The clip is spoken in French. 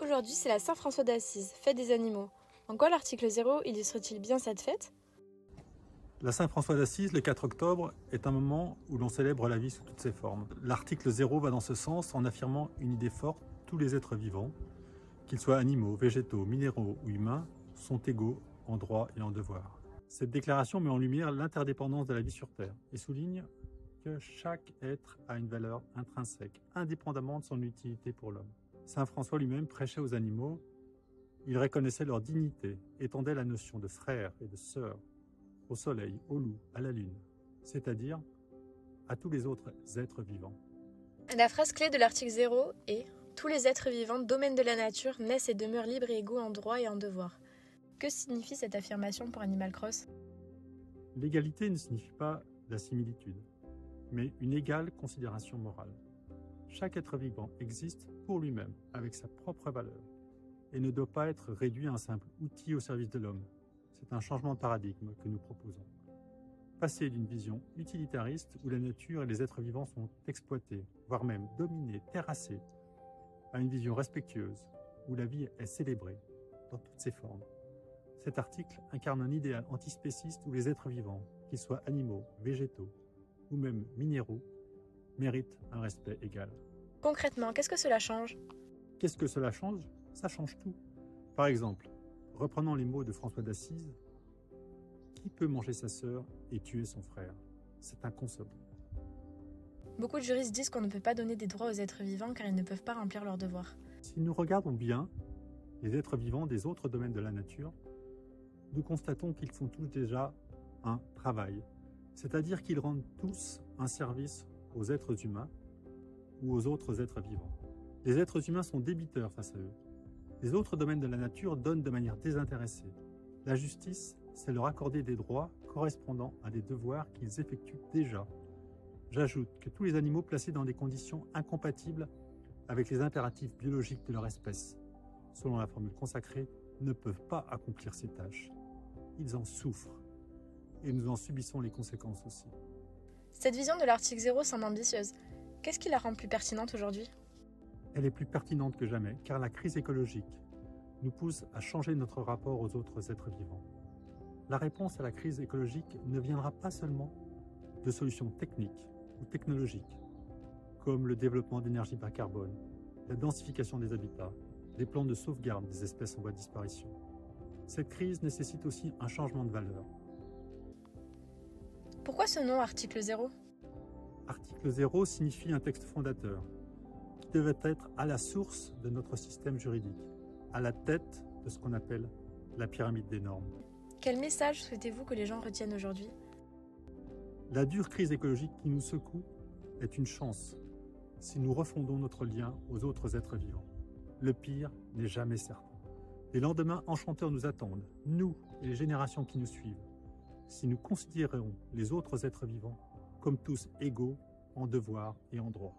Aujourd'hui, c'est la Saint-François d'Assise, fête des animaux. En quoi l'article 0 illustre-t-il bien cette fête? La Saint-François d'Assise, le 4 octobre, est un moment où l'on célèbre la vie sous toutes ses formes. L'article 0 va dans ce sens en affirmant une idée forte: tous les êtres vivants, qu'ils soient animaux, végétaux, minéraux ou humains, sont égaux en droits et en devoirs. Cette déclaration met en lumière l'interdépendance de la vie sur Terre et souligne que chaque être a une valeur intrinsèque, indépendamment de son utilité pour l'homme. Saint François lui-même prêchait aux animaux. Il reconnaissait leur dignité, étendait la notion de frère et de sœur au soleil, au loup, à la lune, c'est-à-dire à tous les autres êtres vivants. La phrase clé de l'article 0 est « Tous les êtres vivants, domaine de la nature, naissent et demeurent libres et égaux en droit et en devoir ». Que signifie cette affirmation pour Animal Cross? L'égalité ne signifie pas la similitude, mais une égale considération morale. Chaque être vivant existe pour lui-même, avec sa propre valeur, et ne doit pas être réduit à un simple outil au service de l'homme. C'est un changement de paradigme que nous proposons. Passer d'une vision utilitariste où la nature et les êtres vivants sont exploités, voire même dominés, terrassés, à une vision respectueuse où la vie est célébrée dans toutes ses formes. Cet article incarne un idéal antispéciste où les êtres vivants, qu'ils soient animaux, végétaux ou même minéraux, méritent un respect égal. Concrètement, qu'est-ce que cela change? Qu'est-ce que cela change? Ça change tout. Par exemple, reprenons les mots de François d'Assise: qui peut manger sa sœur et tuer son frère? C'est inconcevable. Beaucoup de juristes disent qu'on ne peut pas donner des droits aux êtres vivants car ils ne peuvent pas remplir leurs devoirs. Si nous regardons bien les êtres vivants des autres domaines de la nature, nous constatons qu'ils font tous déjà un travail, c'est-à-dire qu'ils rendent tous un service aux êtres humains ou aux autres êtres vivants. Les êtres humains sont débiteurs face à eux. Les autres domaines de la nature donnent de manière désintéressée. La justice, c'est leur accorder des droits correspondant à des devoirs qu'ils effectuent déjà. J'ajoute que tous les animaux placés dans des conditions incompatibles avec les impératifs biologiques de leur espèce, selon la formule consacrée, ne peuvent pas accomplir ces tâches. Ils en souffrent et nous en subissons les conséquences aussi. Cette vision de l'article 0 semble ambitieuse. Qu'est-ce qui la rend plus pertinente aujourd'hui? Elle est plus pertinente que jamais car la crise écologique nous pousse à changer notre rapport aux autres êtres vivants. La réponse à la crise écologique ne viendra pas seulement de solutions techniques ou technologiques, comme le développement d'énergie bas carbone, la densification des habitats, des plans de sauvegarde des espèces en voie de disparition. Cette crise nécessite aussi un changement de valeur. Pourquoi ce nom article 0? Article 0 signifie un texte fondateur qui devait être à la source de notre système juridique, à la tête de ce qu'on appelle la pyramide des normes. Quel message souhaitez-vous que les gens retiennent aujourd'hui? La dure crise écologique qui nous secoue est une chance si nous refondons notre lien aux autres êtres vivants. Le pire n'est jamais certain. Les lendemains enchanteurs nous attendent, nous et les générations qui nous suivent, si nous considérons les autres êtres vivants comme tous égaux en devoir et en droit.